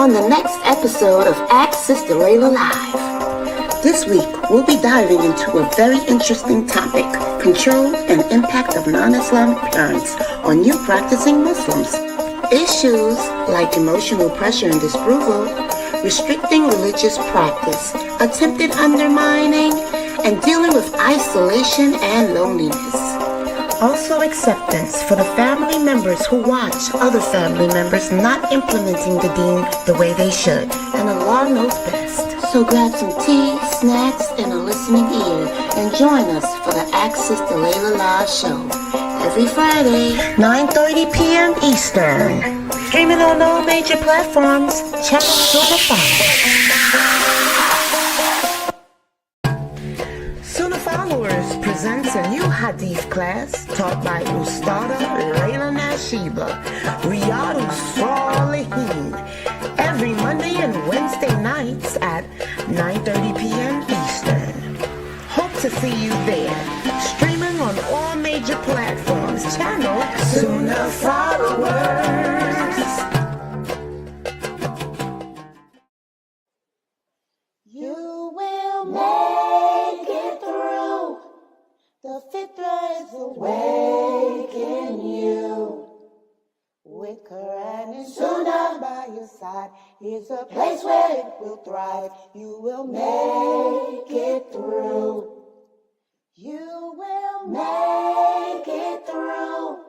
on the next episode of Ask Sister Laila Live. This week, we'll be diving into a very interesting topic, control and impact of non-Islamic parents on new practicing Muslims. Issues like emotional pressure and disapproval, restricting religious practice, attempted undermining, and dealing with isolation and loneliness. Also acceptance for the family members who watch other family members not implementing the deen the way they should. And Allah knows best. So grab some tea, snacks, and a listening ear and join us for the Ask Sister Laila Live show. Every Friday, 9:30 p.m. Eastern. Streaming on all major platforms. Channel SunnahFollowers. SunnahFollowers presents a new Hadith class taught by Ustadah Laila Nasheeba, Riyadus Salihin, every Monday and Wednesday nights at 9:30 p.m. Eastern. Hope to see you there. Streaming on all major platforms. Channel SunnahFollowers. You will make it through. The fitra is awake in you. With Quran and Sunnah by your side, here's a place where it will thrive. You will make it through. You will make it through.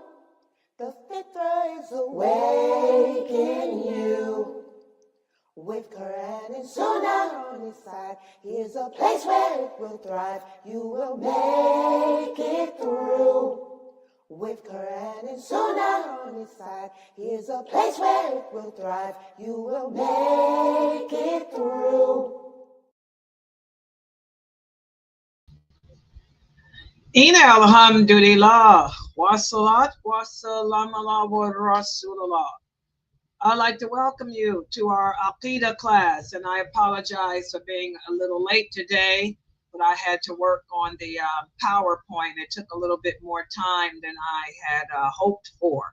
The fitra is awake in you. With Quran and Sunnah on his side, here's a place where it will thrive. You will make it through. With Quran and Sunnah on his side, here's a place where it will thrive. You will make it through. Ina alhamdulillah, wa salat wa salam ala wa rasulullah. I'd like to welcome you to our aqeedah class, and I apologize for being a little late today, but I had to work on the PowerPoint. It took a little bit more time than I had hoped for.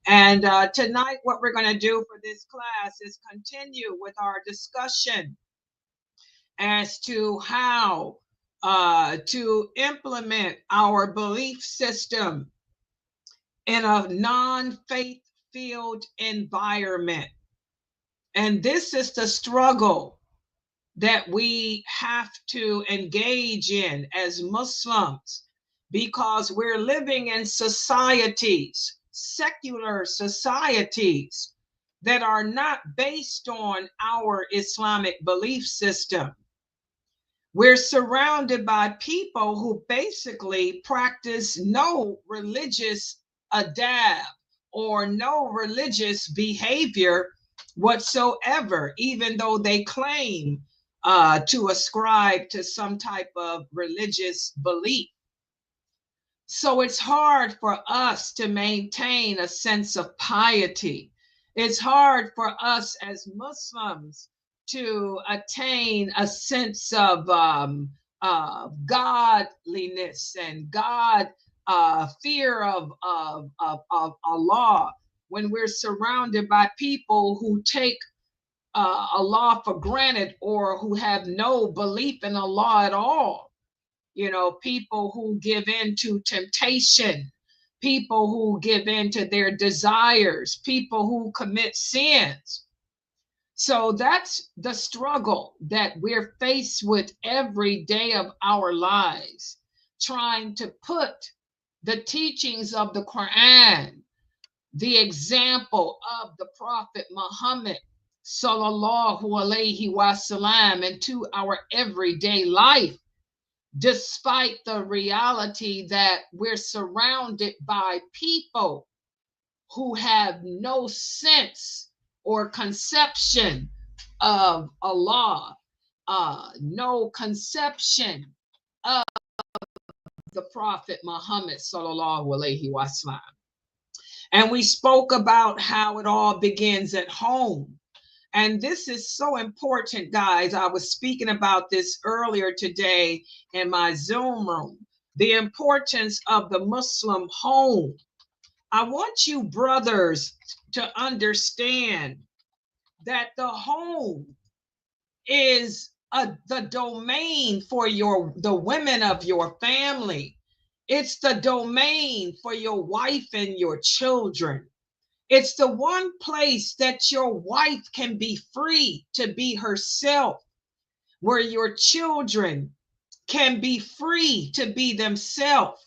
And tonight, what we're going to do for this class is continue with our discussion as to how to implement our belief system in a non-faith field environment. And this is the struggle that we have to engage in as Muslims, because we're living in societies, secular societies, that are not based on our Islamic belief system. We're surrounded by people who basically practice no religious adab or no religious behavior whatsoever, even though they claim to ascribe to some type of religious belief. So it's hard for us to maintain a sense of piety. It's hard for us as Muslims to attain a sense of godliness and fear of Allah, when we're surrounded by people who take Allah for granted or who have no belief in Allah at all. You know, people who give in to temptation, people who give in to their desires, people who commit sins. So that's the struggle that we're faced with every day of our lives, trying to put the teachings of the Quran, the example of the Prophet Muhammad sallallahu alaihi wasallam, into our everyday life, despite the reality that we're surrounded by people who have no sense or conception of Allah, no conception of the Prophet Muhammad sallallahu alaihi wasallam. And we spoke about how it all begins at home. And this is so important, guys. I was speaking about this earlier today in my Zoom room, the importance of the Muslim home. I want you brothers to understand that the home is the domain for the women of your family. It's the domain for your wife and your children. It's the one place that your wife can be free to be herself, where your children can be free to be themselves.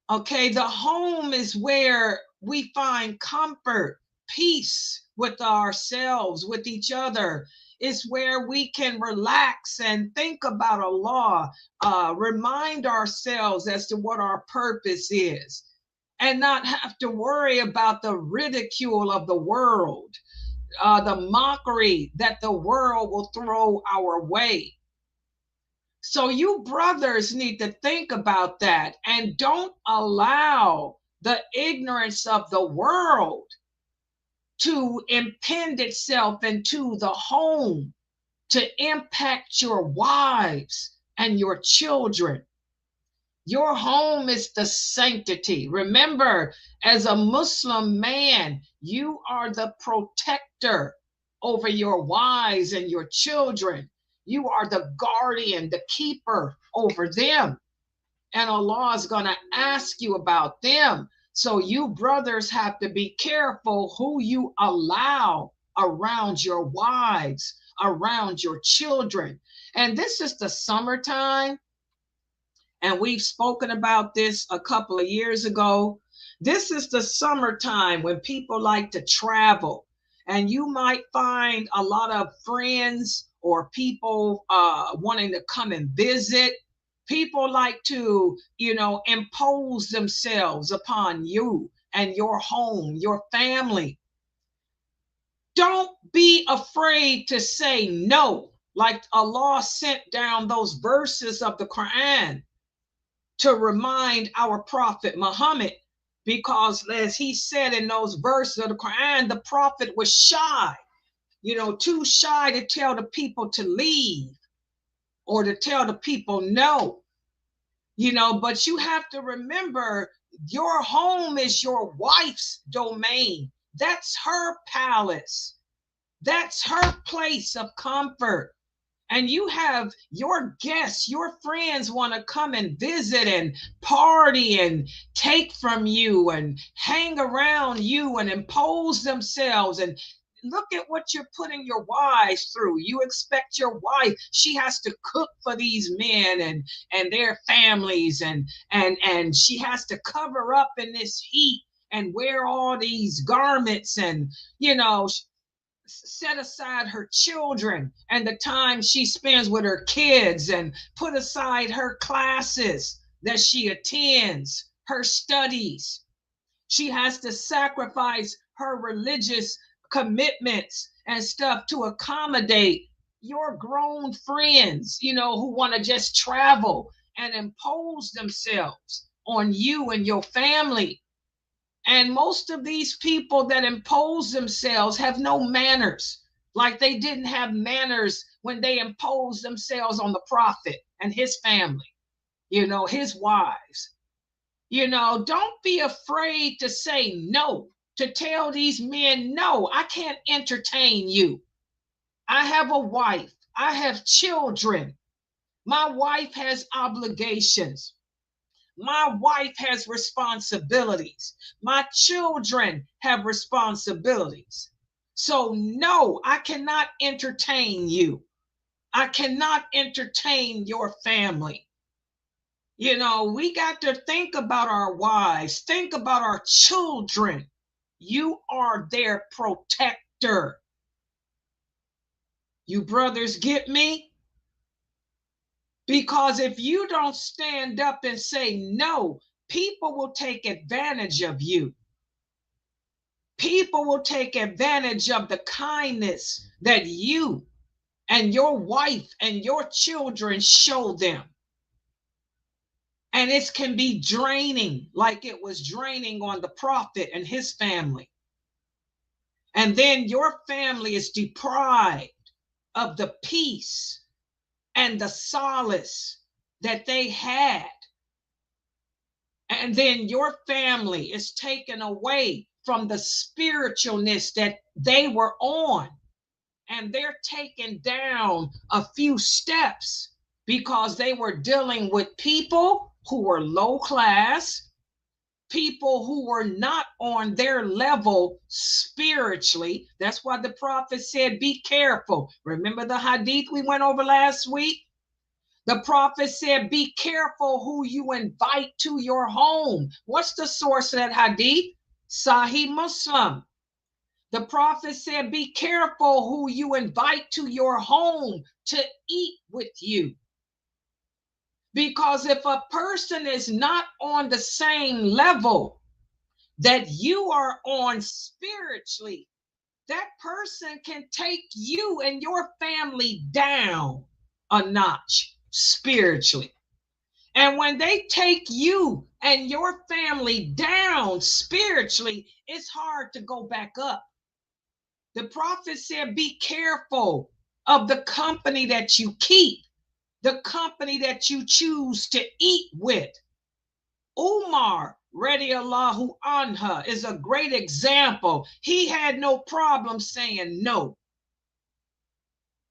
Okay, the home is where we find comfort, peace with ourselves, with each other. It's where we can relax and think about Allah, remind ourselves as to what our purpose is, and not have to worry about the ridicule of the world, the mockery that the world will throw our way. So you brothers need to think about that, and don't allow the ignorance of the world to impinge itself into the home to impact your wives and your children. Your home is the sanctity. Remember, as a Muslim man, you are the protector over your wives and your children. You are the guardian, the keeper over them. And Allah is going to ask you about them. So you brothers have to be careful who you allow around your wives, around your children. And this is the summertime. And we've spoken about this a couple of years ago. This is the summertime when people like to travel. And you might find a lot of friends or people wanting to come and visit. People like to, impose themselves upon you and your home, your family. Don't be afraid to say no. Like Allah sent down those verses of the Quran to remind our Prophet Muhammad, because as he said in those verses of the Quran, the Prophet was shy, too shy to tell the people to leave or to tell the people no. But you have to remember, your home is your wife's domain. That's her palace. That's her place of comfort. And you have your guests, your friends want to come and visit and party and take from you and hang around you and impose themselves. And look at what you're putting your wives through. You expect your wife, she has to cook for these men and their families, and she has to cover up in this heat and wear all these garments and, set aside her children and the time she spends with her kids, and put aside her classes that she attends, her studies. She has to sacrifice her religious commitments and stuff to accommodate your grown friends, who want to just travel and impose themselves on you and your family. And most of these people that impose themselves have no manners, like they didn't have manners when they imposed themselves on the Prophet and his family, his wives. Don't be afraid to say no, to tell these men, no, I can't entertain you. I have a wife. I have children. My wife has obligations. My wife has responsibilities. My children have responsibilities. So no, I cannot entertain you. I cannot entertain your family. We got to think about our wives, think about our children. You are their protector. You brothers get me? Because if you don't stand up and say no, people will take advantage of you. People will take advantage of the kindness that you and your wife and your children show them. And it can be draining, like it was draining on the Prophet and his family. And then your family is deprived of the peace and the solace that they had. And then your family is taken away from the spiritualness that they were on and they're taking down a few steps because they were dealing with people who were low class, people who were not on their level spiritually. That's why the prophet said, be careful. Remember the hadith we went over last week? The prophet said, be careful who you invite to your home. What's the source of that hadith? Sahih Muslim. The prophet said, be careful who you invite to your home to eat with you. Because if a person is not on the same level that you are on spiritually, that person can take you and your family down a notch spiritually. And when they take you and your family down spiritually, it's hard to go back up. The prophet said, be careful of the company that you keep, the company that you choose to eat with. Umar radiallahu anha is a great example. He had no problem saying no.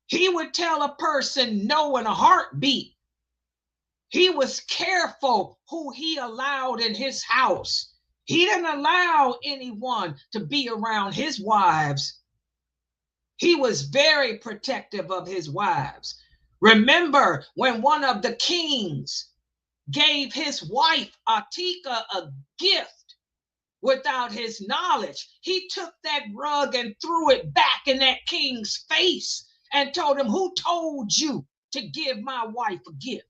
He would tell a person no in a heartbeat. He was careful who he allowed in his house. He didn't allow anyone to be around his wives. He was very protective of his wives. Remember when one of the kings gave his wife Atika a gift without his knowledge, he took that rug and threw it back in that king's face and told him, who told you to give my wife a gift?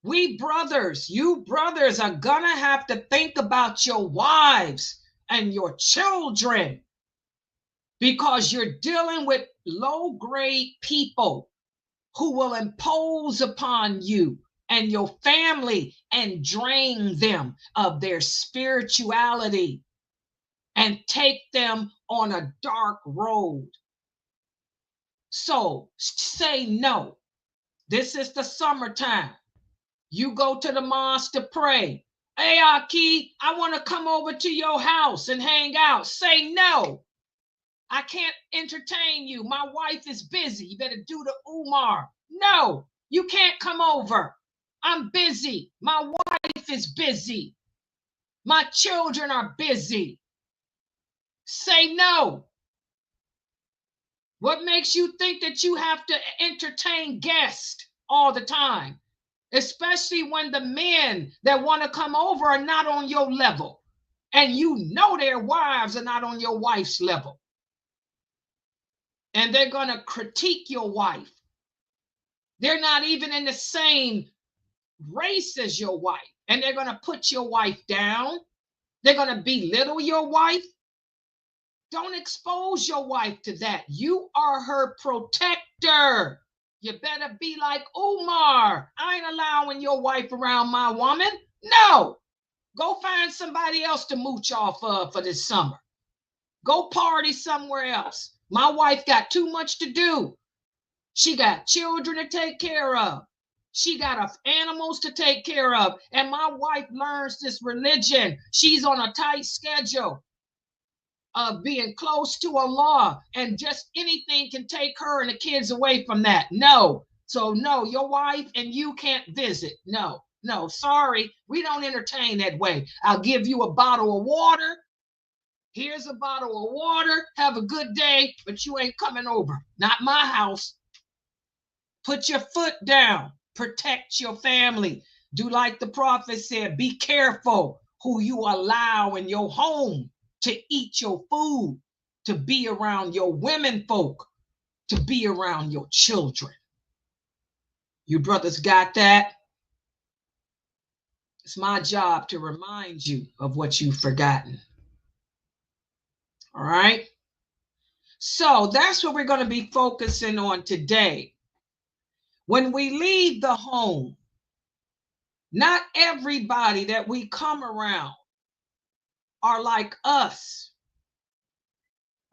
We brothers, you brothers are gonna have to think about your wives and your children, because you're dealing with low-grade people who will impose upon you and your family and drain them of their spirituality and take them on a dark road. So say no. This is the summertime. You go to the mosque to pray. Hey, Aki, I want to come over to your house and hang out. Say no. I can't entertain you. My wife is busy. You better do the Umar. No, you can't come over. I'm busy. My wife is busy. My children are busy. Say no. What makes you think that you have to entertain guests all the time? Especially when the men that want to come over are not on your level. And you know their wives are not on your wife's level. And they're going to critique your wife. They're not even in the same race as your wife. And they're going to put your wife down. They're going to belittle your wife. Don't expose your wife to that. You are her protector. You better be like Umar. I ain't allowing your wife around my woman. No. Go find somebody else to mooch off of for this summer. Go party somewhere else. My wife got too much to do. She got children to take care of. She got animals to take care of. And my wife learns this religion. She's on a tight schedule of being close to Allah, and just anything can take her and the kids away from that. No. So no, your wife and you can't visit. No, sorry. We don't entertain that way. I'll give you a bottle of water. Here's a bottle of water. Have a good day, but you ain't coming over. Not my house. Put your foot down. Protect your family. Do like the prophet said, be careful who you allow in your home to eat your food, to be around your women folk, to be around your children. You brothers got that? It's my job to remind you of what you've forgotten. All right? So that's what we're going to be focusing on today. When we leave the home, not everybody that we come around are like us.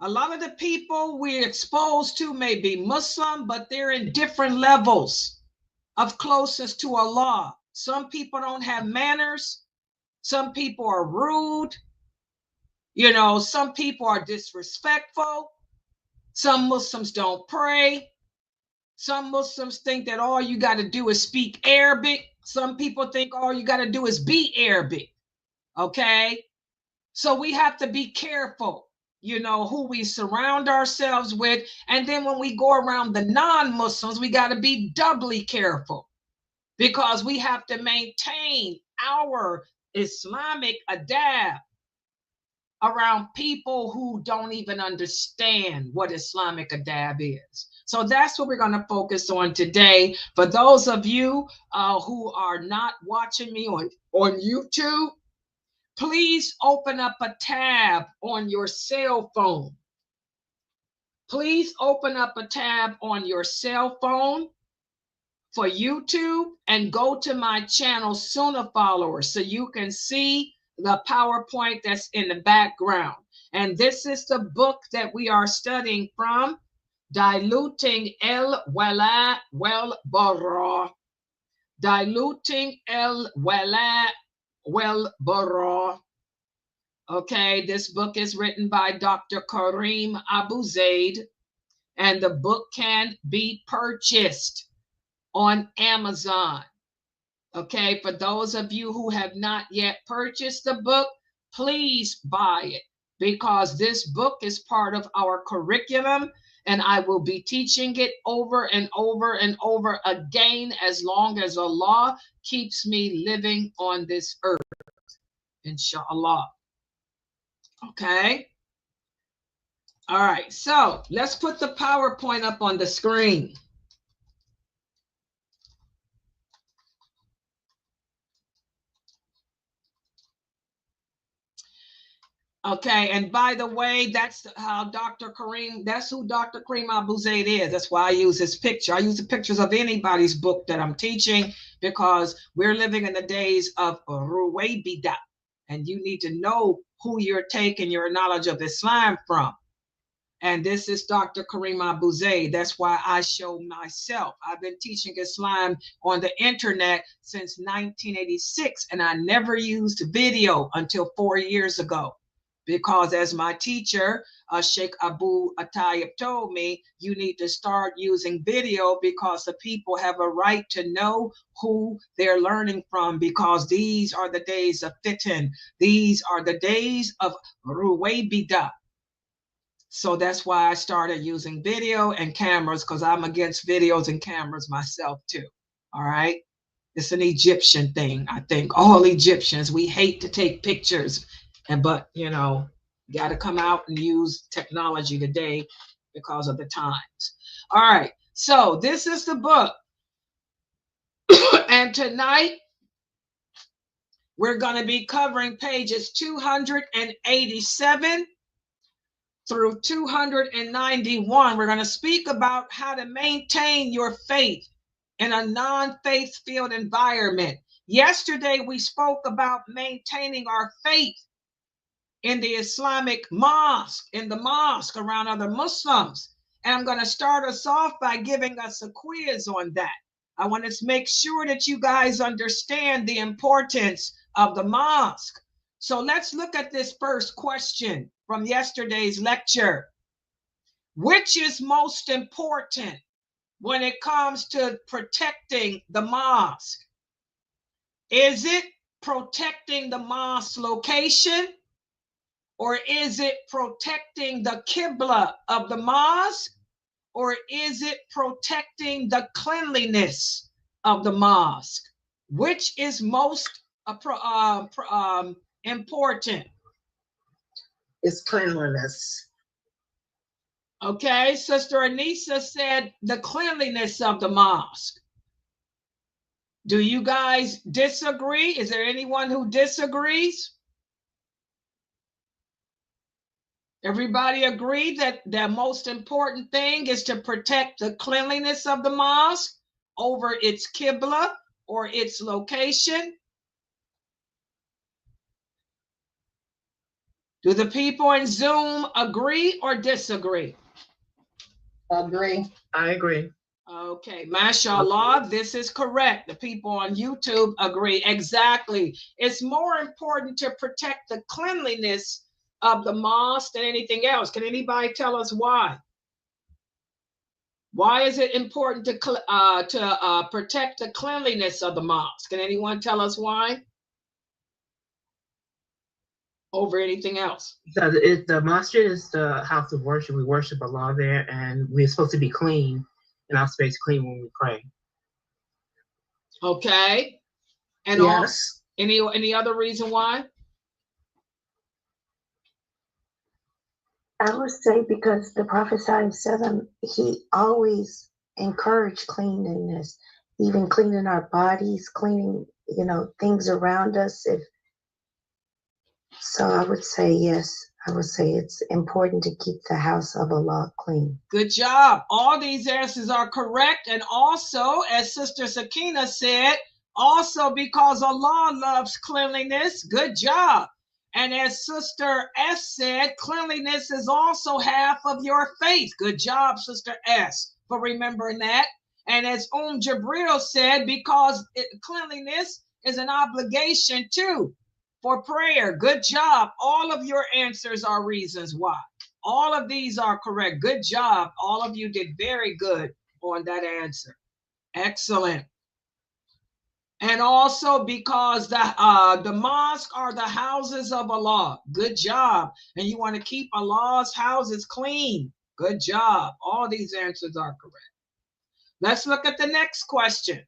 A lot of the people we're exposed to may be Muslim, but they're in different levels of closeness to Allah. Some people don't have manners. Some people are rude. Some people are disrespectful. Some Muslims don't pray. Some Muslims think that all you got to do is speak Arabic. Some people think all you got to do is be Arabic. Okay? So we have to be careful, you know, who we surround ourselves with. And then when we go around the non-Muslims, we got to be doubly careful, because we have to maintain our Islamic adab around people who don't even understand what Islamic adab is. So that's what we're going to focus on today. For those of you who are not watching me on YouTube, please open up a tab on your cell phone. Please open up a tab on your cell phone for YouTube and go to my channel, SunnahFollowers, so you can see the PowerPoint that's in the background. And this is the book that we are studying from, Diluting El-Wala Wal-Bara. Diluting El-Wala Wal-Bara. Okay, this book is written by Dr. Karim Abuzaid, and the book can be purchased on Amazon. Okay, for those of you who have not yet purchased the book, please buy it, because this book is part of our curriculum, and I will be teaching it over and over and over again as long as Allah keeps me living on this earth, inshallah. Okay. All right, so let's put the PowerPoint up on the screen. Okay, and by the way, that's how that's who Dr. Karim Abuzaid is. That's why I use his picture. I use the pictures of anybody's book that I'm teaching, because we're living in the days of Ruwaybida, and you need to know who you're taking your knowledge of Islam from. And this is Dr. Karim Abuzaid. That's why I show myself. I've been teaching Islam on the internet since 1986, and I never used video until 4 years ago. Because as my teacher, Sheikh Abu Atayib, told me, you need to start using video, because the people have a right to know who they're learning from, because these are the days of fitan. These are the days of ruwaybida. So that's why I started using video and cameras, because I'm against videos and cameras myself too. All right. It's an Egyptian thing. I think all Egyptians, we hate to take pictures. But you know, you got to come out and use technology today because of the times. All right, so this is the book. And tonight we're going to be covering pages 287 through 291. We're going to speak about how to maintain your faith in a non-faith filled environment. Yesterday we spoke about maintaining our faith in the Islamic mosque, in the mosque around other Muslims. And I'm going to start us off by giving us a quiz on that. I want to make sure that you guys understand the importance of the mosque. So let's look at this first question from yesterday's lecture. Which is most important when it comes to protecting the mosque? Is it protecting the mosque location? Or is it protecting the Qibla of the mosque? Or is it protecting the cleanliness of the mosque? Which is most important? It's cleanliness. Okay, Sister Anissa said the cleanliness of the mosque. Do you guys disagree? Is there anyone who disagrees? Everybody agree that the most important thing is to protect the cleanliness of the mosque over its Qibla or its location? Do the people in Zoom agree or disagree? Agree. I agree. Okay, mashallah, this is correct. The people on YouTube agree. Exactly. It's more important to protect the cleanliness of the mosque than anything else. Can anybody tell us why? Why is it important to protect the cleanliness of the mosque? Can anyone tell us why? Over anything else? The mosque is the house of worship. We worship Allah there, and we're supposed to be clean, and our space clean when we pray. Okay. And Yes. Any other reason why? I would say because the Prophet ﷺ, he always encouraged cleanliness, even cleaning our bodies, cleaning, things around us. So I would say yes. I would say it's important to keep the house of Allah clean. Good job. All these answers are correct. And also, as Sister Sakina said, also because Allah loves cleanliness. Good job. And as Sister S said, cleanliness is also half of your faith. Good job, Sister S, for remembering that. And as Jabril said, because cleanliness is an obligation too for prayer. Good job. All of your answers are reasons why. All of these are correct. Good job. All of you did very good on that answer. Excellent. And also because the mosque are the houses of Allah. Good job. And you want to keep Allah's houses clean. Good job. All these answers are correct. Let's look at the next question.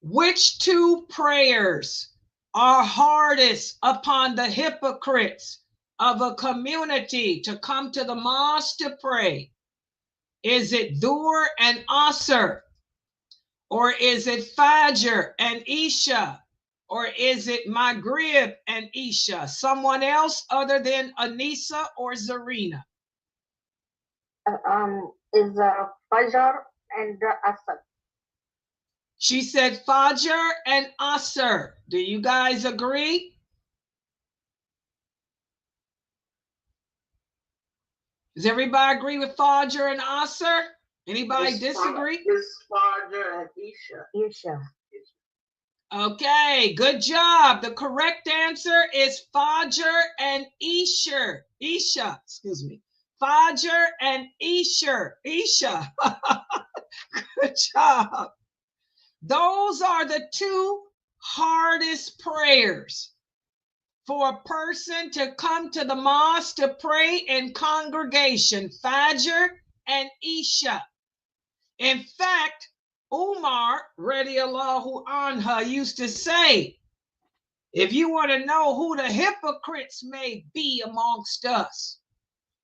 Which two prayers are hardest upon the hypocrites of a community to come to the mosque to pray? Is it Dhuhr and Asr? Or is it Fajr and Isha? Or is it Maghrib and Isha? Someone else other than Anisa or Zarina? Is Fajr and Asr. She said Fajr and Asr. Do you guys agree? Does everybody agree with Fajr and Asr? Anybody disagree? It's Fajr and Isha. Okay, good job. The correct answer is Fajr and Isha. Excuse me. Fajr and Isha. Good job. Those are the two hardest prayers for a person to come to the mosque to pray in congregation, Fajr and Isha. In fact, Umar, radiallahu anha, used to say, if you want to know who the hypocrites may be amongst us,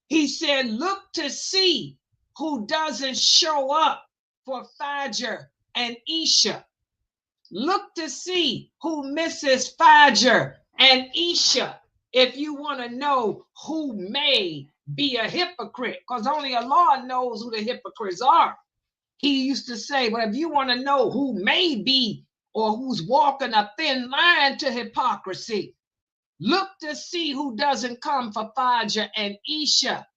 he said, look to see who doesn't show up for Fajr and Isha. Look to see who misses Fajr and Isha if you want to know who may be a hypocrite, because only Allah knows who the hypocrites are. He used to say, but if you want to know who may be or who's walking a thin line to hypocrisy, look to see who doesn't come for Fajr and Isha.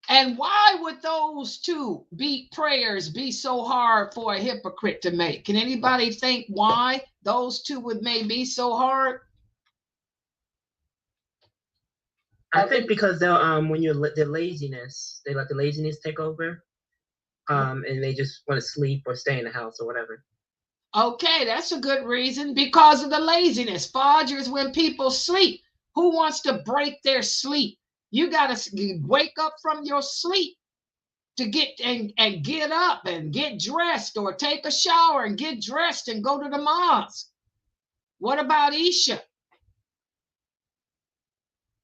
And why would those two prayers be so hard for a hypocrite to make? Can anybody think why those two may be so hard? I think because they'll when the laziness, they let the laziness take over, and they just want to sleep or stay in the house or whatever. Okay, that's a good reason. Because of the laziness. Fajr is when people sleep. Who wants to break their sleep? You got to wake up from your sleep to get up and get dressed, or take a shower and get dressed and go to the mosque. What about Isha?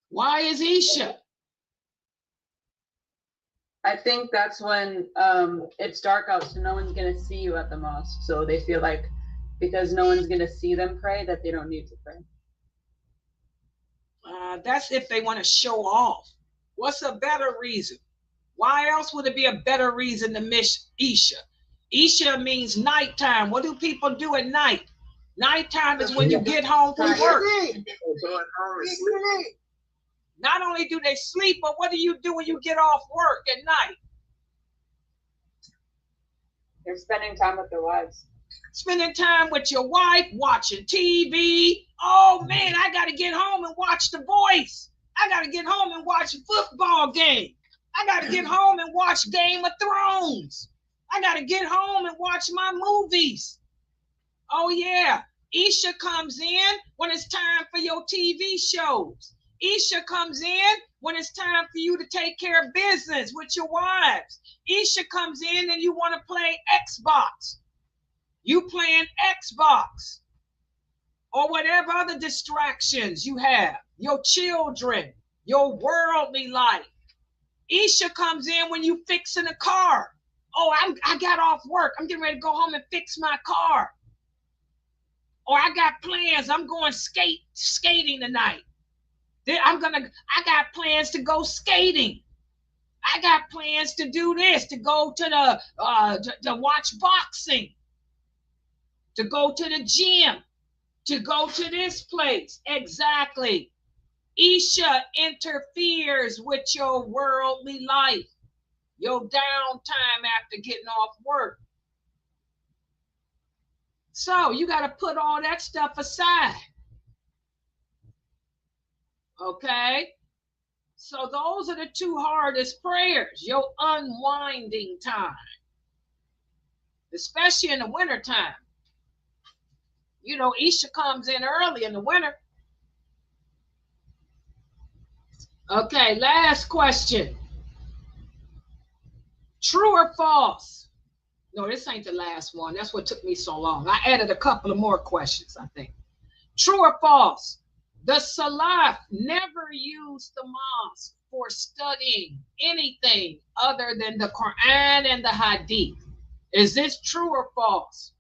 Why is Isha? I think that's when it's dark out, so no one's going to see you at the mosque. So they feel like because no one's going to see them pray, that they don't need to pray. That's if they want to show off. What's a better reason? Why else would it be a better reason to miss Isha? Isha means nighttime. What do people do at night? Nighttime is when you get home from work. Not only do they sleep, but what do you do when you get off work at night? They're spending time with their wives. Spending time with your wife, watching TV. Oh man, I got to get home and watch The Voice. I got to get home and watch a football game. I got to get home and watch Game of Thrones. I got to get home and watch my movies. Oh, yeah. Isha comes in when it's time for your TV shows. Isha comes in when it's time for you to take care of business with your wives. Isha comes in and you want to play Xbox. You playing Xbox or whatever other distractions you have, your children, your worldly life. Isha comes in when you fixing a car. Oh, I got off work. I'm getting ready to go home and fix my car. Or I got plans. I'm going skating tonight. I got plans to go skating. I got plans to do this, to go to to watch boxing, to go to the gym, to go to this place. Exactly. Isha interferes with your worldly life, your downtime after getting off work. So you got to put all that stuff aside. Okay? So those are the two hardest prayers, your unwinding time, especially in the wintertime. You know, Isha comes in early in the winter. Okay, last question. True or false? No, this ain't the last one. That's what took me so long. I added a couple of more questions, I think. True or false? The Salaf never used the mosque for studying anything other than the Quran and the Hadith. Is this true or false?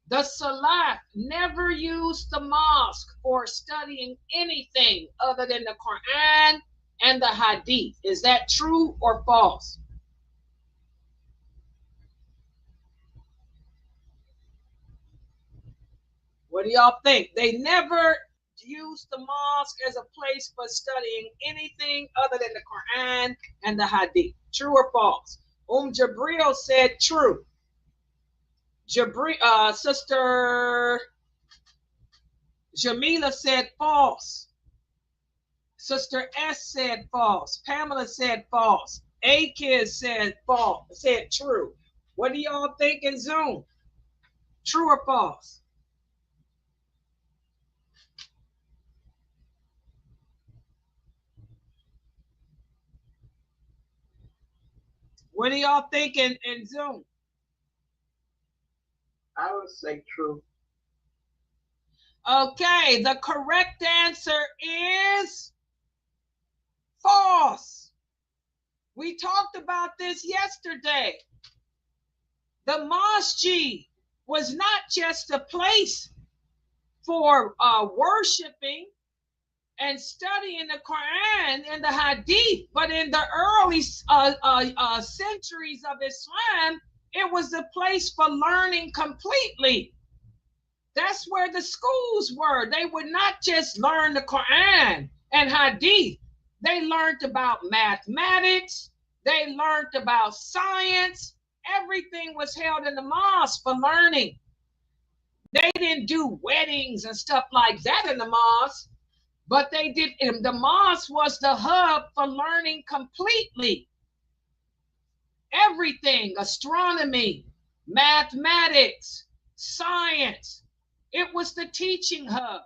The Salaf never used the mosque for studying anything other than the Quran and the Hadith. Is that true or false? What do y'all think? They never used the mosque as a place for studying anything other than the Quran and the Hadith. True or false? Jabril said true. Sister Jamila said false. Sister S said false. Pamela said false. A-Kids said false. Said true. What do y'all think in Zoom? True or false? What do y'all think in Zoom? I would say true. Okay, the correct answer is false. We talked about this yesterday. The masjid was not just a place for worshiping and studying the Quran and the Hadith, but in the early centuries of Islam, it was a place for learning completely. That's where the schools were. They would not just learn the Quran and Hadith. They learned about mathematics. They learned about science. Everything was held in the mosque for learning. They didn't do weddings and stuff like that in the mosque, but they did. The mosque was the hub for learning completely. Everything, astronomy, mathematics, science. It was the teaching hub.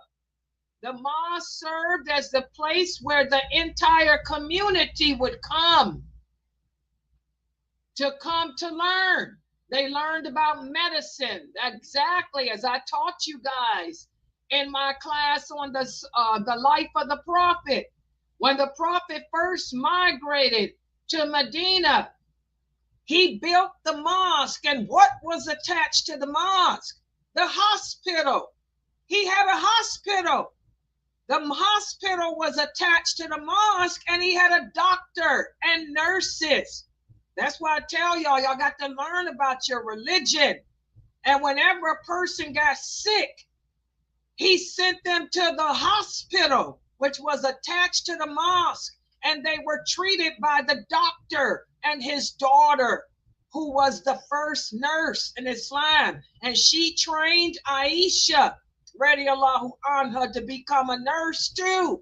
The mosque served as the place where the entire community would come to learn. They learned about medicine, exactly as I taught you guys in my class on the life of the Prophet. When the Prophet first migrated to Medina, he built the mosque, and what was attached to the mosque? The hospital. He had a hospital. The hospital was attached to the mosque, and he had a doctor and nurses. That's why I tell y'all, y'all got to learn about your religion. And whenever a person got sick, he sent them to the hospital, which was attached to the mosque, and they were treated by the doctor and his daughter, who was the first nurse in Islam. And she trained Aisha, radiallahu anha, to become a nurse too.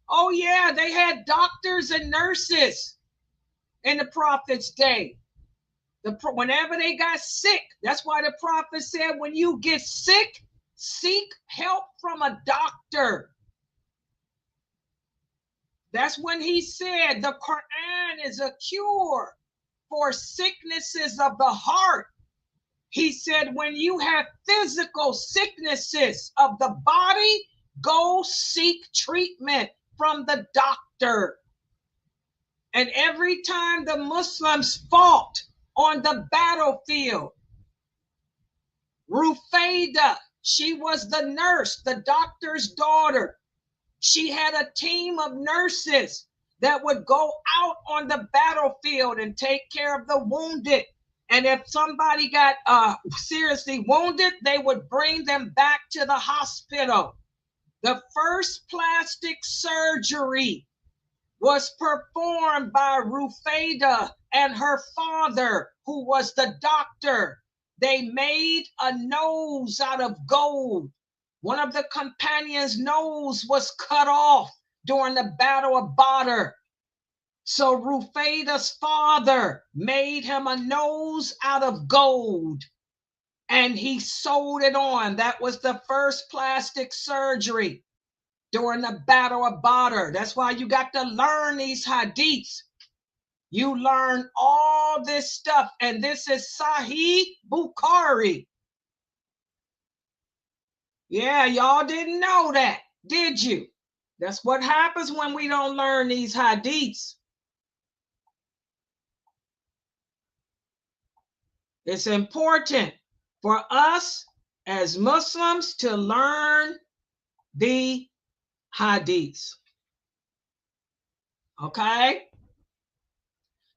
Oh yeah, they had doctors and nurses in the prophet's day. Whenever they got sick, that's why the prophet said, when you get sick, seek help from a doctor. That's when he said the Quran is a cure for sicknesses of the heart. He said, when you have physical sicknesses of the body, go seek treatment from the doctor. And every time the Muslims fought on the battlefield, Rufaidah, she was the nurse, the doctor's daughter. She had a team of nurses that would go out on the battlefield and take care of the wounded. And if somebody got seriously wounded, they would bring them back to the hospital. The first plastic surgery was performed by Rufaidah and her father, who was the doctor. They made a nose out of gold. One of the companions' nose was cut off during the Battle of Badr. So Rufaidah's father made him a nose out of gold and he sewed it on. That was the first plastic surgery during the Battle of Badr. That's why you got to learn these hadiths. You learn all this stuff, and this is Sahih Bukhari. Yeah, y'all didn't know that, did you? That's what happens when we don't learn these hadiths. It's important for us as Muslims to learn the hadiths. Okay?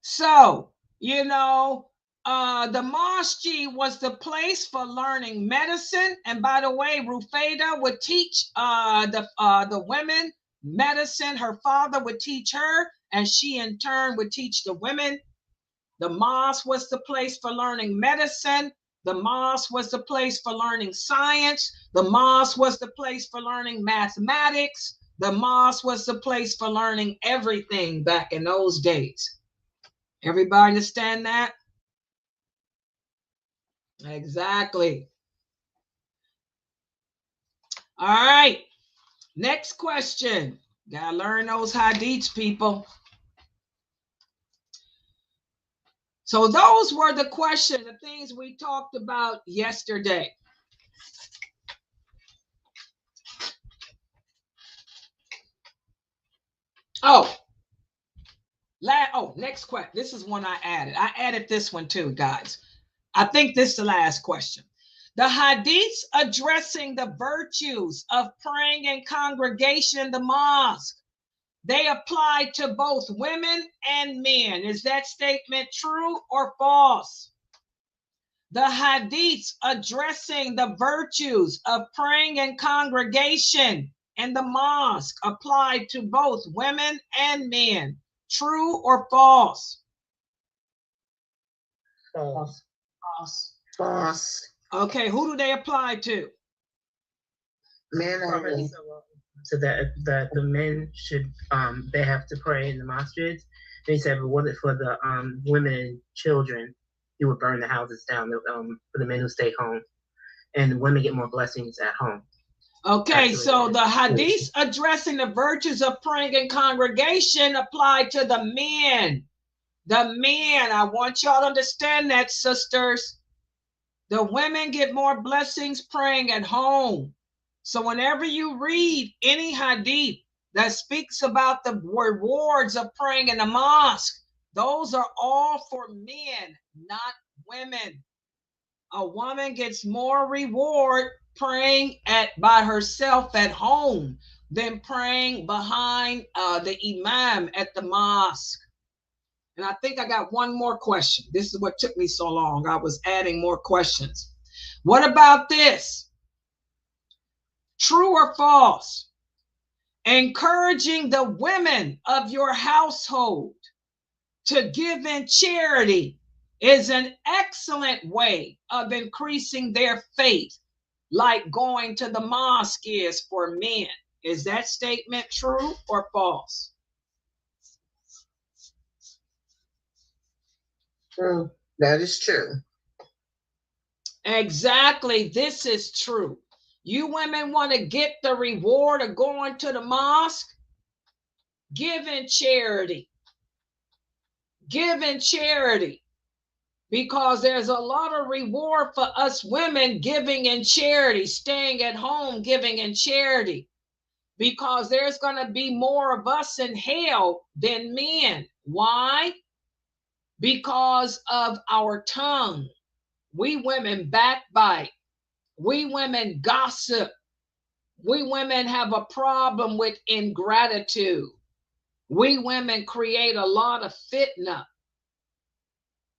So, you know, the masjid was the place for learning medicine. And by the way, Rufaidah would teach the women medicine. Her father would teach her, and she in turn would teach the women. The mosque was the place for learning medicine. The mosque was the place for learning science. The mosque was the place for learning mathematics. The mosque was the place for learning everything back in those days. Everybody understand that? Exactly. All right. Next question. Gotta learn those hadiths, people. So those were the questions, the things we talked about yesterday. Next question. This is one I added. I added this one too, guys. I think this is the last question. The hadiths addressing the virtues of praying in congregation in the mosque, they apply to both women and men. Is that statement true or false? The hadiths addressing the virtues of praying in congregation in the mosque apply to both women and men. True or false? False. False. False. Okay, who do they apply to? Men only. So that the men should they have to pray in the masjids. They said, but what for the women and children, he would burn the houses down for the men who stay home, and the women get more blessings at home. Okay, Actually, so the hadiths addressing the virtues of praying in congregation apply to the men. The men, I want y'all to understand that, sisters. The women get more blessings praying at home. So whenever you read any hadith that speaks about the rewards of praying in the mosque, those are all for men, not women. A woman gets more reward praying by herself at home than praying behind the imam at the mosque. And I think I got one more question. This is what took me so long. I was adding more questions. What about this? True or false? Encouraging the women of your household to give in charity is an excellent way of increasing their faith, like going to the mosque is for men. Is that statement true or false? True. That is true. Exactly. This is true. You women want to get the reward of going to the mosque? Give in charity. Give in charity. Because there's a lot of reward for us women giving in charity, staying at home, giving in charity. Because there's going to be more of us in hell than men. Why? Because of our tongue. We women backbite. We women gossip. We women have a problem with ingratitude. We women create a lot of fitna.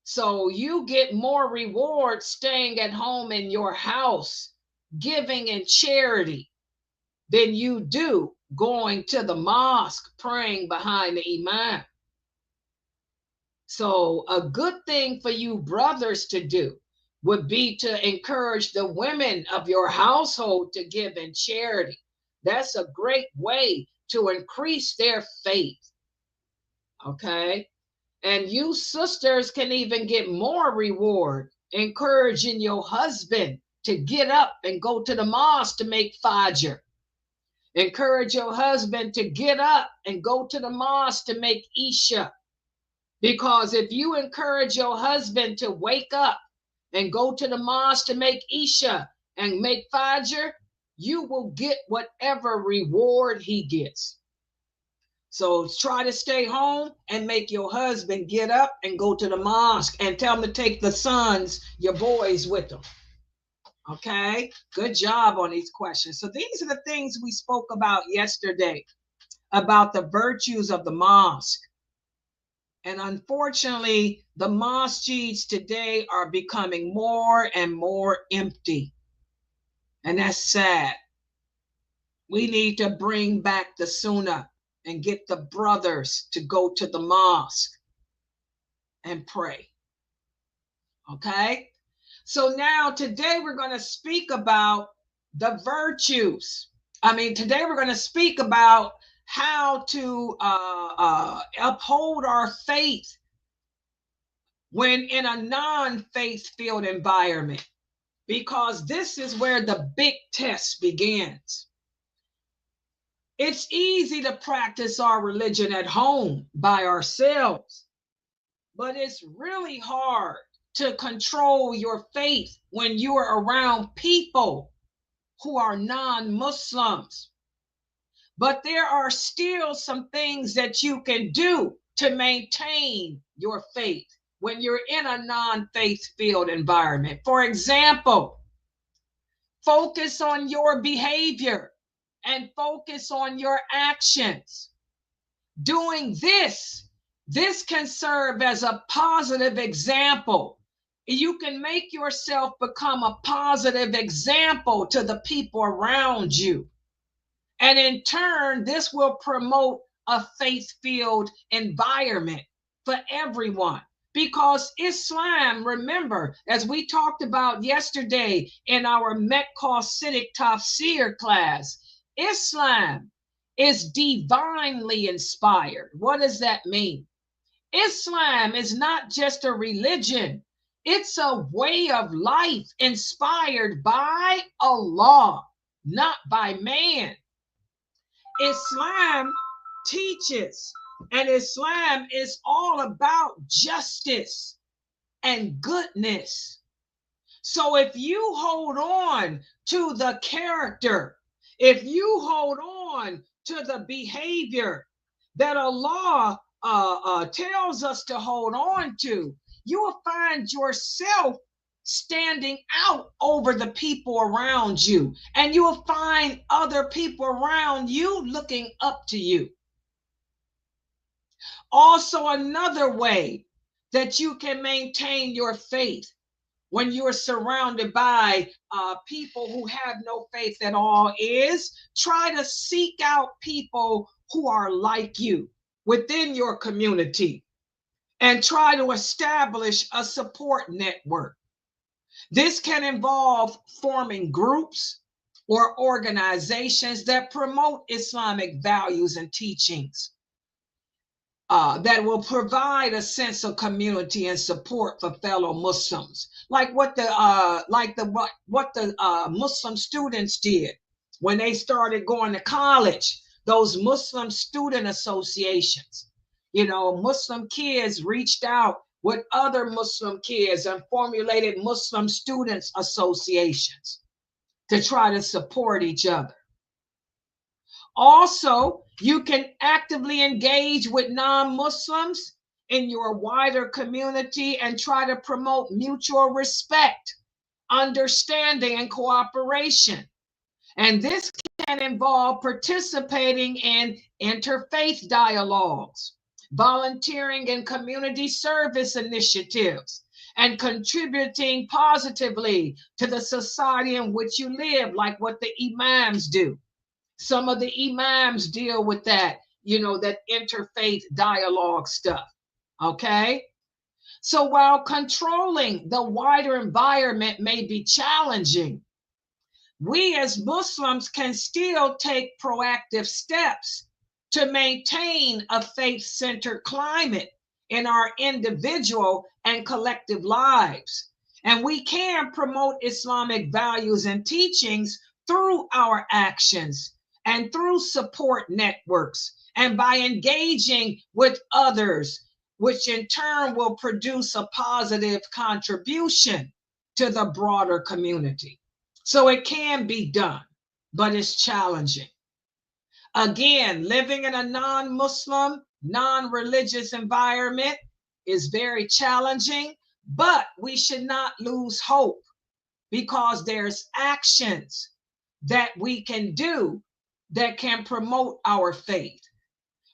So you get more reward staying at home in your house, giving in charity, than you do going to the mosque, praying behind the imam. So a good thing for you brothers to do would be to encourage the women of your household to give in charity. That's a great way to increase their faith. Okay? And you sisters can even get more reward, encouraging your husband to get up and go to the mosque to make fajr. Encourage your husband to get up and go to the mosque to make isha. Because if you encourage your husband to wake up and go to the mosque to make isha and make fajr, you will get whatever reward he gets. So try to stay home and make your husband get up and go to the mosque, and tell him to take the sons, your boys, with them. Okay, good job on these questions. So these are the things we spoke about yesterday, about the virtues of the mosque. And unfortunately, the masjids today are becoming more and more empty. And that's sad. We need to bring back the sunnah and get the brothers to go to the mosque and pray. Okay? So now today we're going to speak about the virtues. Today we're going to speak about how to uphold our faith when in a non-faith filled environment, because this is where the big test begins. It's easy to practice our religion at home by ourselves, but it's really hard to control your faith when you're around people who are non-Muslims. But there are still some things that you can do to maintain your faith when you're in a non-faith-filled environment. For example, focus on your behavior and focus on your actions. Doing this can serve as a positive example. You can make yourself become a positive example to the people around you. And in turn, this will promote a faith-filled environment for everyone. Because Islam, remember, as we talked about yesterday in our Mecca-Siddiq Tafsir class, Islam is divinely inspired. What does that mean? Islam is not just a religion. It's a way of life inspired by Allah, not by man. Islam teaches, and Islam is all about justice and goodness. So if you hold on to the character, if you hold on to the behavior that Allah tells us to hold on to, you will find yourself standing out over the people around you, and you will find other people around you looking up to you. Also, another way that you can maintain your faith when you're surrounded by people who have no faith at all is try to seek out people who are like you within your community and try to establish a support network. This can involve forming groups or organizations that promote Islamic values and teachings that will provide a sense of community and support for fellow Muslims, like what the Muslim students did when they started going to college. Those Muslim student associations, Muslim kids reached out with other Muslim kids and formulated Muslim students associations to try to support each other. Also, you can actively engage with non-Muslims in your wider community and try to promote mutual respect, understanding, and cooperation. And this can involve participating in interfaith dialogues, volunteering in community service initiatives, and contributing positively to the society in which you live, like what the imams do. Some of the imams deal with that, that interfaith dialogue stuff, okay? So while controlling the wider environment may be challenging, we as Muslims can still take proactive steps to maintain a faith-centered climate in our individual and collective lives. And we can promote Islamic values and teachings through our actions and through support networks and by engaging with others, which in turn will produce a positive contribution to the broader community. So it can be done, but it's challenging. Again, living in a non-Muslim, non-religious environment is very challenging, but we should not lose hope because there's actions that we can do that can promote our faith.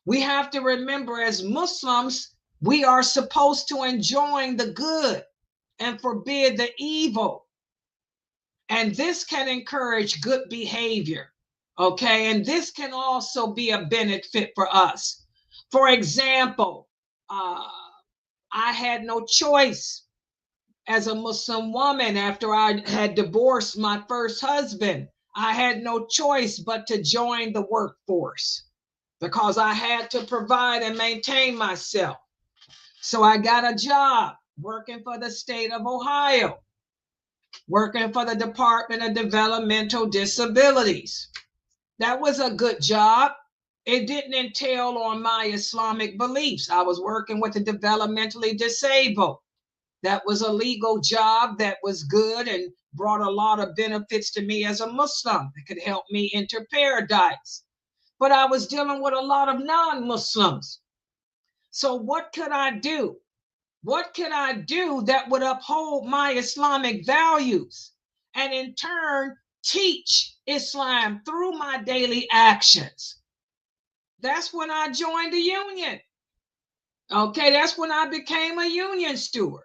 We have to remember, as Muslims, we are supposed to enjoin the good and forbid the evil. And this can encourage good behavior, okay? And this can also be a benefit for us. For example, I had no choice as a Muslim woman after I had divorced my first husband. I had no choice but to join the workforce because I had to provide and maintain myself. So I got a job working for the state of Ohio, working for the Department of Developmental Disabilities. That was a good job. It didn't entail on my Islamic beliefs. I was working with the developmentally disabled. That was a legal job that was good and brought a lot of benefits to me as a Muslim. It could help me enter paradise. But I was dealing with a lot of non-Muslims. So what could I do? What could I do that would uphold my Islamic values and in turn teach Islam through my daily actions? That's when I joined the union. Okay, that's when I became a union steward.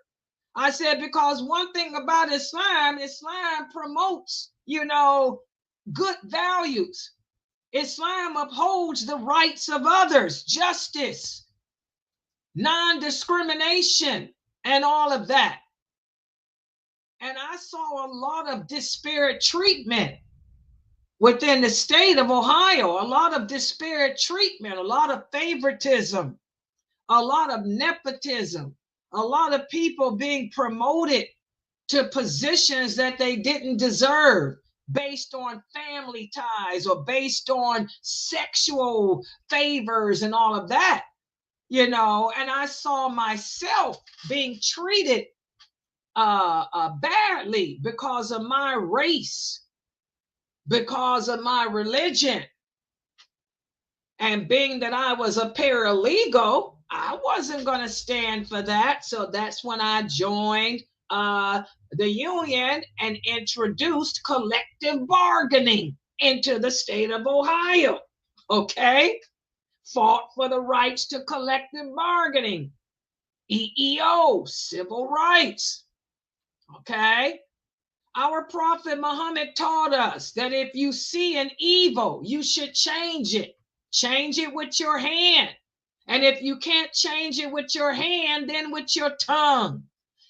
I said, because one thing about Islam promotes, good values. Islam upholds the rights of others, justice, non-discrimination, and all of that. And I saw a lot of disparate treatment within the state of Ohio, a lot of disparate treatment, a lot of favoritism, a lot of nepotism, a lot of people being promoted to positions that they didn't deserve based on family ties or based on sexual favors and all of that, and I saw myself being treated badly because of my race, because of my religion. And being that I was a paralegal, I wasn't going to stand for that. So that's when I joined the union and introduced collective bargaining into the state of Ohio. Okay? Fought for the rights to collective bargaining. EEO, civil rights. Okay? Our Prophet Muhammad taught us that if you see an evil, you should change it. Change it with your hand. And if you can't change it with your hand, then with your tongue.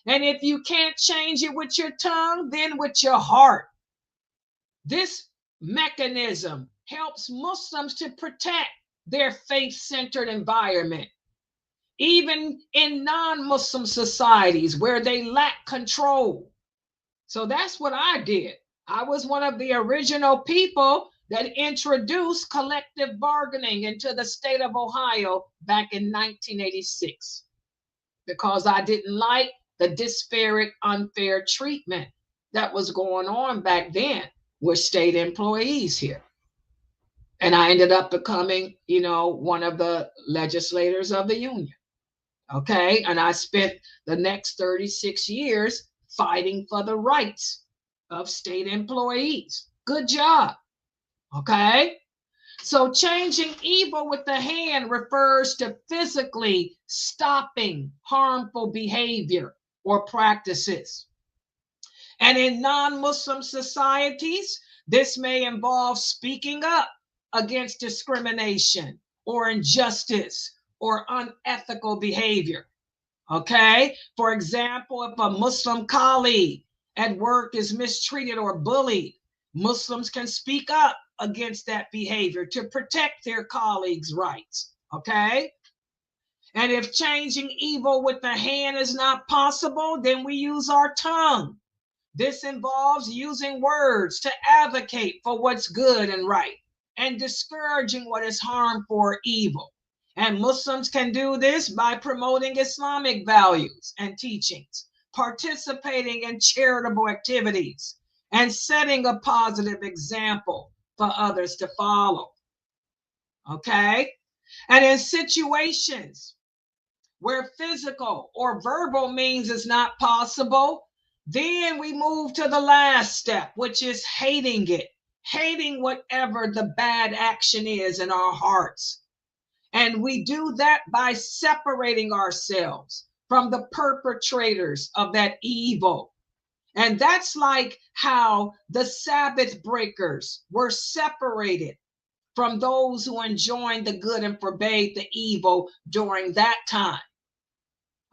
And if you can't change it with your tongue, then with your heart. This mechanism helps Muslims to protect their faith-centered environment, even in non-Muslim societies where they lack control. So that's what I did. I was one of the original people that introduced collective bargaining into the state of Ohio back in 1986, because I didn't like the disparate, unfair treatment that was going on back then with state employees here. And I ended up becoming, one of the legislators of the union. Okay. And I spent the next 36 years fighting for the rights of state employees. Good job. Okay. So changing evil with the hand refers to physically stopping harmful behavior or practices. And in non-Muslim societies, this may involve speaking up against discrimination or injustice or unethical behavior. Okay. For example, if a Muslim colleague at work is mistreated or bullied, Muslims can speak up against that behavior to protect their colleagues' rights. Okay. And if changing evil with the hand is not possible, then we use our tongue. This involves using words to advocate for what's good and right and discouraging what is harmful or evil. And Muslims can do this by promoting Islamic values and teachings, participating in charitable activities, and setting a positive example for others to follow. Okay? And in situations where physical or verbal means is not possible, then we move to the last step, which is hating it, hating whatever the bad action is in our hearts. And we do that by separating ourselves from the perpetrators of that evil. And that's like how the Sabbath breakers were separated from those who enjoined the good and forbade the evil during that time.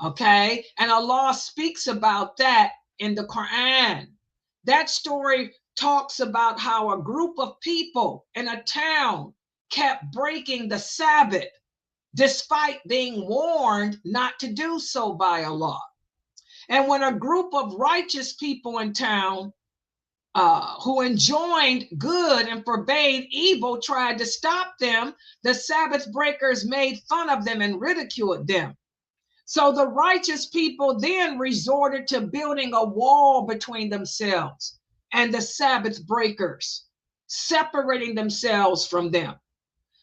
Okay? And Allah speaks about that in the Quran. That story talks about how a group of people in a town kept breaking the Sabbath despite being warned not to do so by Allah. And when a group of righteous people in town who enjoined good and forbade evil tried to stop them, the Sabbath breakers made fun of them and ridiculed them. So the righteous people then resorted to building a wall between themselves and the Sabbath breakers, separating themselves from them.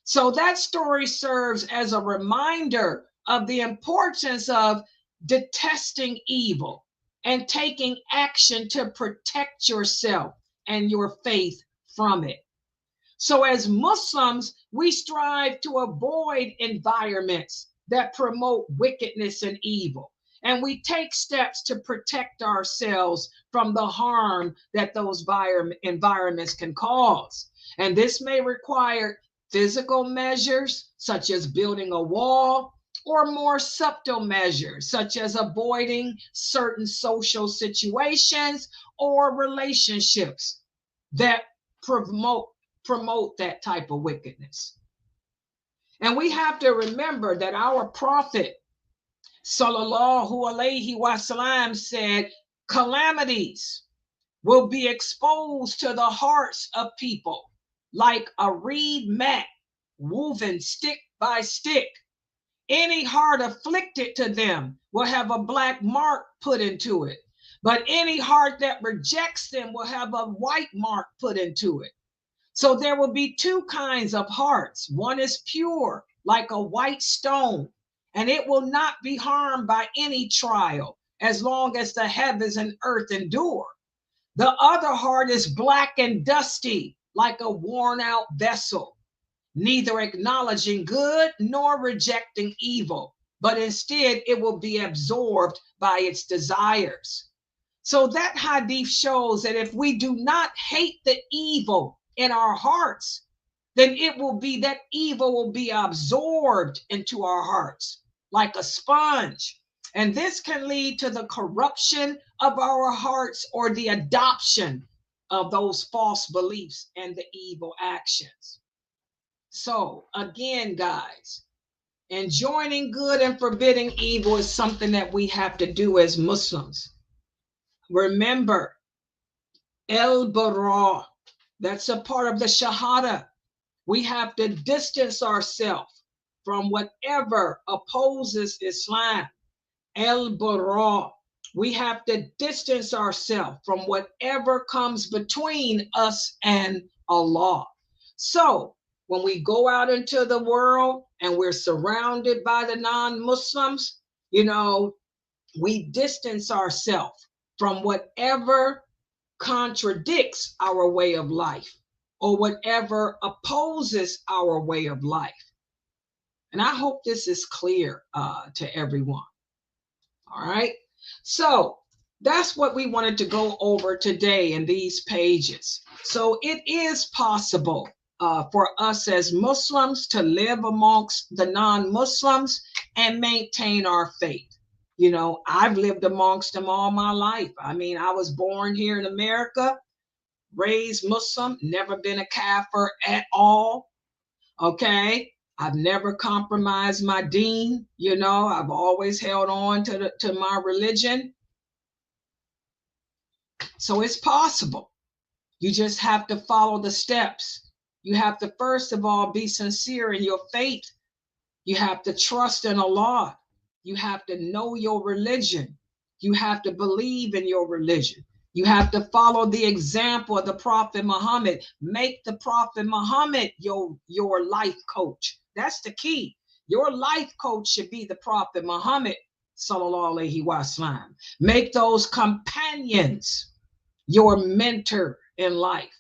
So that story serves as a reminder of the importance of detesting evil and taking action to protect yourself and your faith from it. So as Muslims, we strive to avoid environments that promote wickedness and evil. And we take steps to protect ourselves from the harm that those environments can cause. And this may require physical measures, such as building a wall, or more subtle measures, such as avoiding certain social situations or relationships that promote that type of wickedness. And we have to remember that our Prophet, sallallahu alaihi wasallam, said calamities will be exposed to the hearts of people like a reed mat woven stick by stick. Any heart afflicted to them will have a black mark put into it, but any heart that rejects them will have a white mark put into it. So there will be two kinds of hearts. One is pure, like a white stone, and it will not be harmed by any trial as long as the heavens and earth endure. The other heart is black and dusty, like a worn out vessel, neither acknowledging good nor rejecting evil, but instead it will be absorbed by its desires. So that hadith shows that if we do not hate the evil in our hearts, then it will be that evil will be absorbed into our hearts like a sponge. And this can lead to the corruption of our hearts or the adoption of those false beliefs and the evil actions. So again, guys, enjoining good and forbidding evil is something that we have to do as Muslims. Remember, bara, that's a part of the Shahada. We have to distance ourselves from whatever opposes Islam. Bara. We have to distance ourselves from whatever comes between us and Allah. So when we go out into the world and we're surrounded by the non-Muslims, we distance ourselves from whatever contradicts our way of life or whatever opposes our way of life. And I hope this is clear to everyone. All right. So that's what we wanted to go over today in these pages. So it is possible for us as Muslims to live amongst the non-Muslims and maintain our faith. I've lived amongst them all my life. I mean, I was born here in America, raised Muslim, never been a kafir at all. Okay. I've never compromised my deen. I've always held on to my religion. So it's possible. You just have to follow the steps. You have to, first of all, be sincere in your faith. You have to trust in Allah. You have to know your religion. You have to believe in your religion. You have to follow the example of the Prophet Muhammad. Make the Prophet Muhammad your life coach. That's the key. Your life coach should be the Prophet Muhammad, sallallahu alaihi wasallam. Make those companions your mentor in life.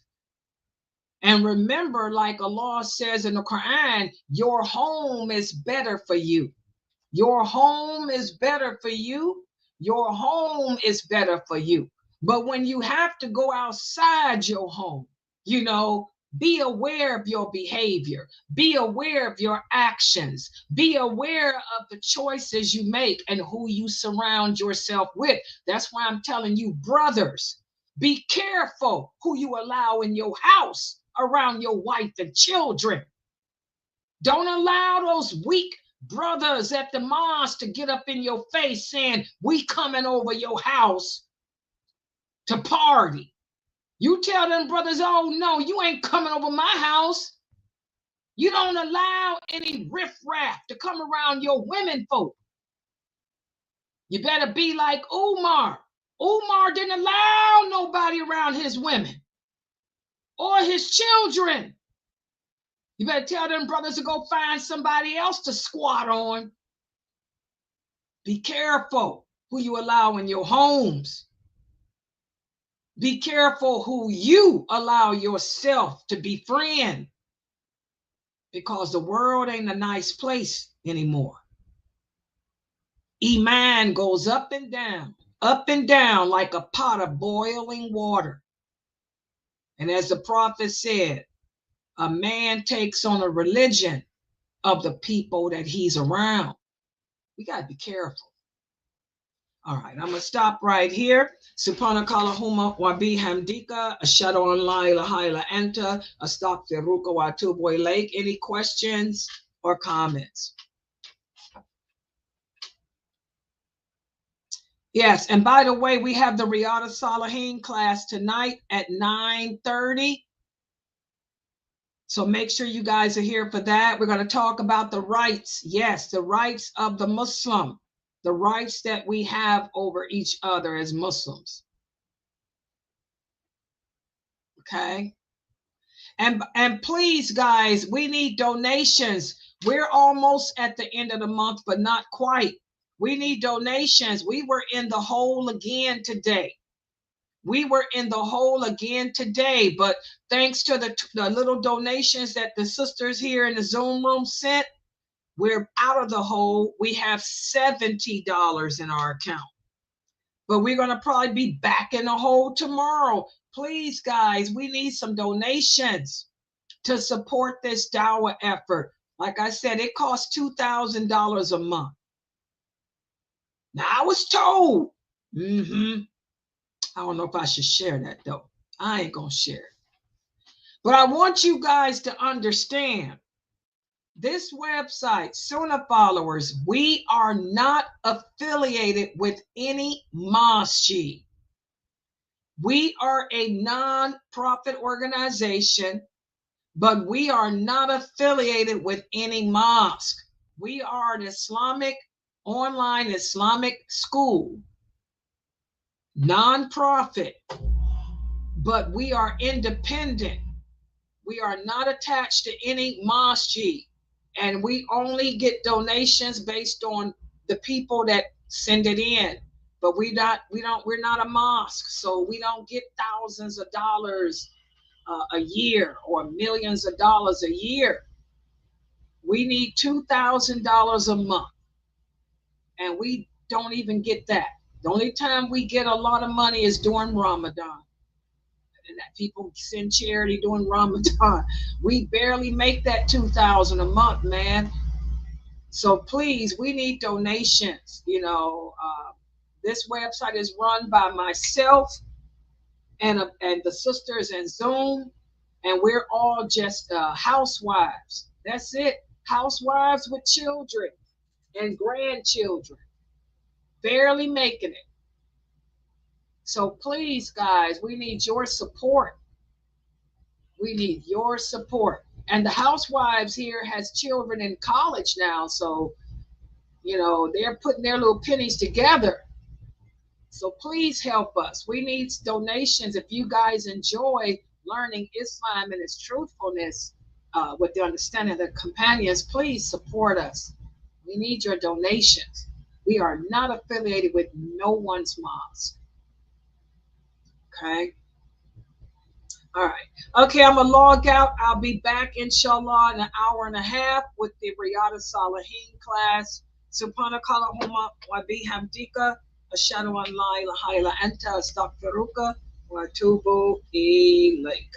And remember, like Allah says in the Quran, your home is better for you. Your home is better for you. Your home is better for you. But when you have to go outside your home, be aware of your behavior. Be aware of your actions. Be aware of the choices you make and who you surround yourself with. That's why I'm telling you, brothers, be careful who you allow in your house around your wife and children. Don't allow those weak brothers at the mosque to get up in your face saying, we coming over your house to party. You tell them brothers, oh no, you ain't coming over my house. You don't allow any riffraff to come around your women folk. You better be like Umar. Umar didn't allow nobody around his women or his children. You better tell them brothers to go find somebody else to squat on. Be careful who you allow in your homes. Be careful who you allow yourself to befriend, because the world ain't a nice place anymore. Iman goes up and down like a pot of boiling water. And as the prophet said, a man takes on a religion of the people that he's around. We got to be careful. All right, I'm going to stop right here. Subhanakallahumma wa bihamdika, ashhadu an la ilaha illa anta, astaghfiruka wa atubu ilayk. Any questions or comments? Yes, and by the way, we have the Riyadh Salihin class tonight at 9:30. So make sure you guys are here for that. We're going to talk about the rights. Yes, the rights of the Muslim. The rights that we have over each other as Muslims. Okay. And please, guys, we need donations. We're almost at the end of the month, but not quite. We need donations. We were in the hole again today. But thanks to the little donations that the sisters here in the Zoom room sent, we're out of the hole. We have $70 in our account. But we're going to probably be back in the hole tomorrow. Please, guys, we need some donations to support this dawah effort. Like I said, it costs $2,000 a month. Now, I was told, I don't know if I should share that, though. I ain't gonna share it. But I want you guys to understand this website, SunnahFollowers, we are not affiliated with any masjid. We are a non-profit organization, but we are not affiliated with any mosque. We are an online Islamic school, non-profit, but we are independent. We are not attached to any masjid, and we only get donations based on the people that send it in. But we're not a mosque, so we don't get thousands of dollars a year or millions of dollars a year. We need $2,000 a month, and we don't even get that. The only time we get a lot of money is during Ramadan, and that people send charity during Ramadan. We barely make that $2,000 a month, man. So please, we need donations. This website is run by myself and the sisters in Zoom, and we're all just housewives. That's it. Housewives with children and grandchildren, barely making it. So please, guys, we need your support. We need your support. And the housewives here has children in college now, so they're putting their little pennies together. So please help us. We need donations. If you guys enjoy learning Islam and its truthfulness with the understanding of the companions, please support us. We need your donations. We are not affiliated with no one's mosque. Okay? All right. Okay, I'm going to log out. I'll be back, inshallah, in an hour and a half with the Riyadh Salihin class. Subhanakallahumma wa bihamdika. Ashhadu an la ilaha illa anta astaghfiruka wa atubu ilayk.